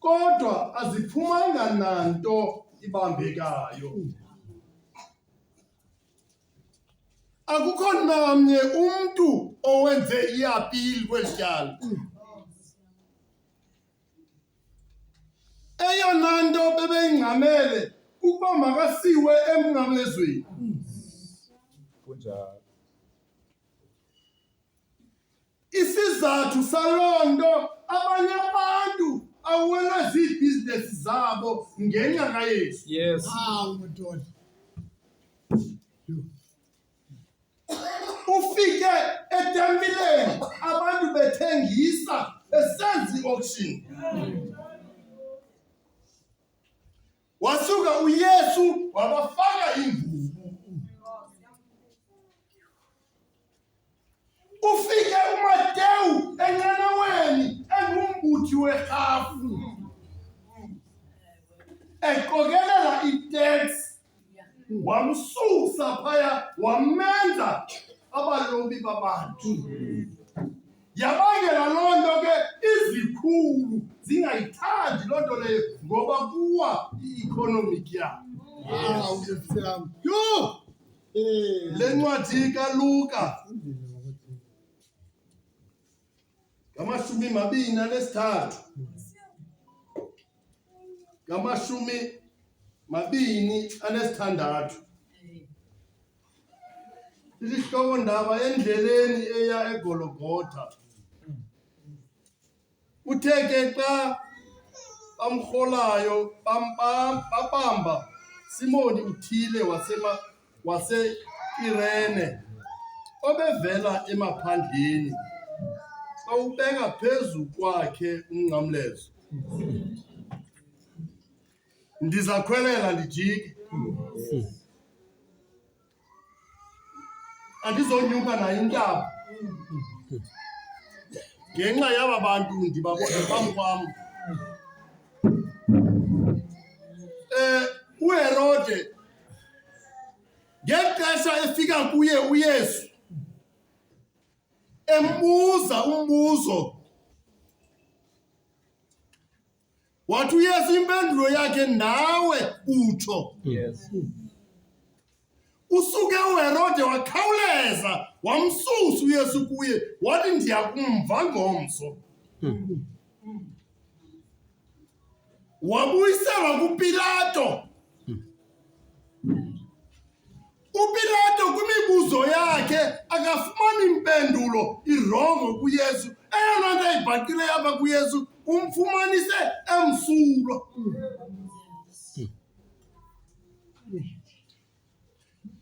kodwa aziphumanga nanto ibambekayo. Akukho namnye umuntu owenze iapili kweli tyala. Eyona nto bebeyingxamele ukuba makasiwe emnqamlezweni. Kunjalo. Isizathu saloo nto abanye abantu awelwe ziibhizinesi zabo ngenxa kaYesu. Yes. Madoda. Ufike etempileni abantu bethengisa besenza i-auction. Wasuka uYesu wabafaka imvubu. Ufike uMateyu enqanaweni engumbuthi werhafu eqokelela itax, wamsusa phaya wamenza abalobi babantu. Yabangela loo nto ke izikhulu zingayithandi loo nto leyo ngoba kuwa i-economic yabo. Yho! Le ncwadi kaLuka 23 26. Isihloko ndaba endleleni eya eGologotha. Uthe ke xa bamrholayo babamba Simoni uthile waseKirene obevela emaphandleni, bawubeka phezu kwakhe umnqamlezo. Ndizakhwelela ndijike, andizonyuka nayo intaba ngenxa yaba bantu ndibabona phambi kwam. uHerode ngexesha efika kuye uYesu embuza umbuzo, wathi uYesu impendulo yakhe nawe utsho. Yes. Usuke uHerode wakhawuleza wamsusa uYesu kuye, wathi ndiyakumva ngomso. Wabuyisela kuPilato. uPilato kwimibuzo yakhe akafumani impendulo irongo kuYesu. Eyona nto ayibhaqile apha kuYesu umfumanise emsulwa.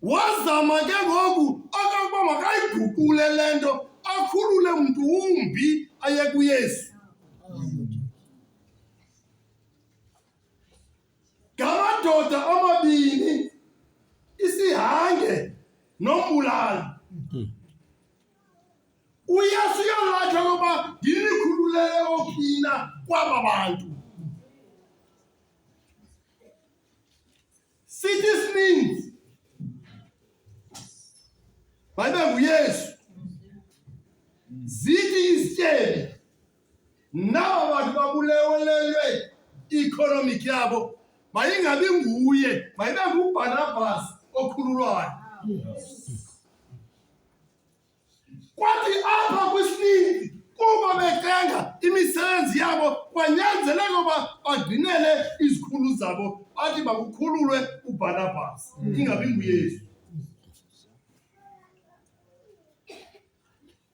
Wazama ke ngoku okokuba makayiguqule le nto akhulule mntu wumbi aye kuYesu. Ngamadoda amabini, isihange nombulali. uYesu uyalatsha ngoba ndinikhululele ophina kwaba bantu. Sithi sininzi mayibe nguYesu, zithi izityebi naba bantu babulewelelwe i-economic yabo mayingabi nguye, mayibe nguBarnabas okhululwayo. Kwathi apha kwisininzi kuba becenga imisebenzi yabo kwanyanzeleka uba bagcinele izikhulu zabo bathi makukhululwe uBarnabas ingabi nguYesu.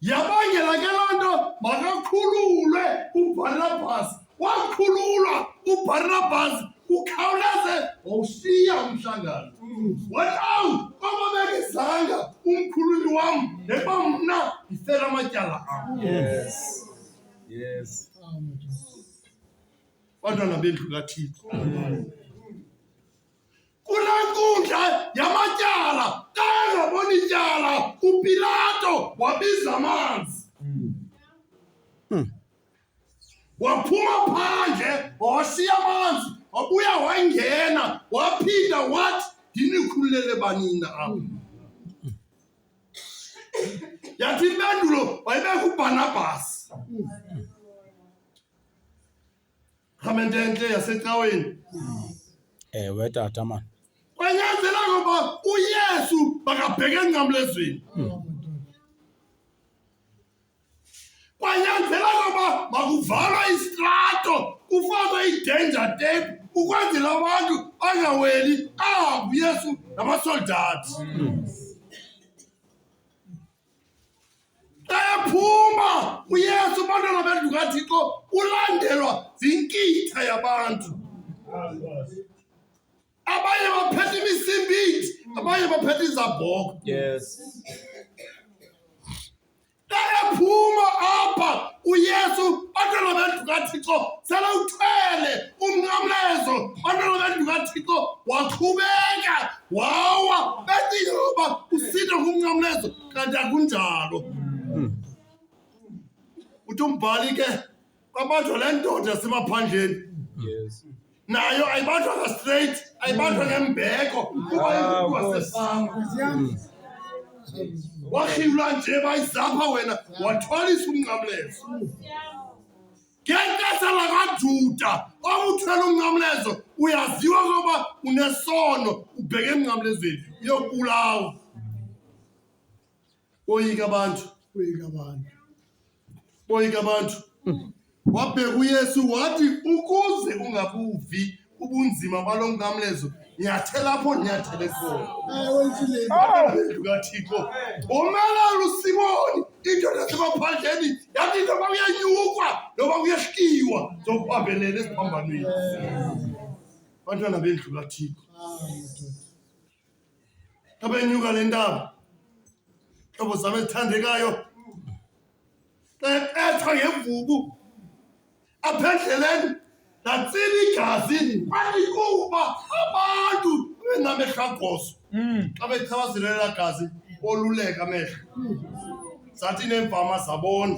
Yabangela ke loo nto makakhululwe uBarnabas. Wakhululwa uBarnabas ukhawuleze wawushiya umhlangano. Wathi awu, kwaba bengizanga umkhululi wam nekuba mna ndifela amatyala am. Yes. Yes. Bantwana bendlu kaThixo, kulaa nkundla yamatyala kangaboni ityala uPilato wabiza amanzi. Waphuma phandle washiya amanzi, wabuya wangena waphinda wathi ndinikhululele banina apha. Yathi impendulo wayibeka uBarnabas. iqhamente entle yasecaweni. Ewe tata man. Kwanyanzela ngoba uYesu makabheke enqamlezweni. Kwanyanzela ngoba makuvalwa istrato, kufakwe i-danger tape ukwenzela abantu angaweli uYesu namasoldati. Ephuma uYesu abantwana bethu kaThixo ulandelwa zinkitha yabantu. Abanye baphethe imisimbiti, abanye baphethe izabhoko. Yes. Ephuma apha uYesu abantwana bethu kaThixo sele uthwele umnqamlezo. Abantwana bethu kaThixo waqhubeka wawa becinga ukuba usinde kumnqamlezo kanti akunjalo. Uthi umbhali ke kwabanjwa le ndoda yasemaphandleni Yes. nayo ayibanjwa straight, ayibanjwa ngembeko kuba wasefama. Wahilwa nje bayizapha wena wathwalisa umnqamlezo. Ngenkatha lakaJuda obuthwele umnqamlezo uyaziwa ngoba unesono ubheke emnqamlezweni uyokubulawa. Boyika abantu, boyika abantu. Wabheka uYesu wathi ukuze ungabuvi ubunzima balo mnqamlezo nyathela apho nyathele khona. kaThixo umelele uSimoni indoda yasemaphandleni yathi noba uyanyukwa noba kuyehliwa zokuhambelele esiphambanweni. Bantwana bendlu kaThixo abenyuka le ntaba hlobo zami ezithandekayo etha ngemvubu apha endleleni natsila igazi bathi kuba abantu benamehlo agoso xa bechabazelela gazi oluleka amehlo zathi neemfama zabona.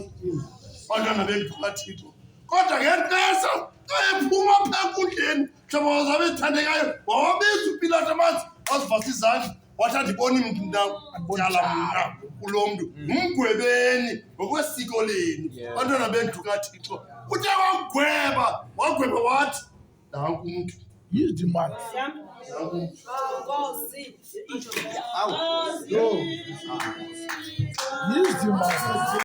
Bantwana bendlu kaThixo kodwa ngexesha xa ephuma apha enkundleni hlobo zami ezithandekayo wawabiza uPilato amanzi wazivasa izandla wathi andiboni mntu ndala mna kulo mntu ngumgwebeni ngokwesiko lenu. Bantwana bendlu kaThixo uthe wagweba wathi nanku umntu. Use the man. Use the man.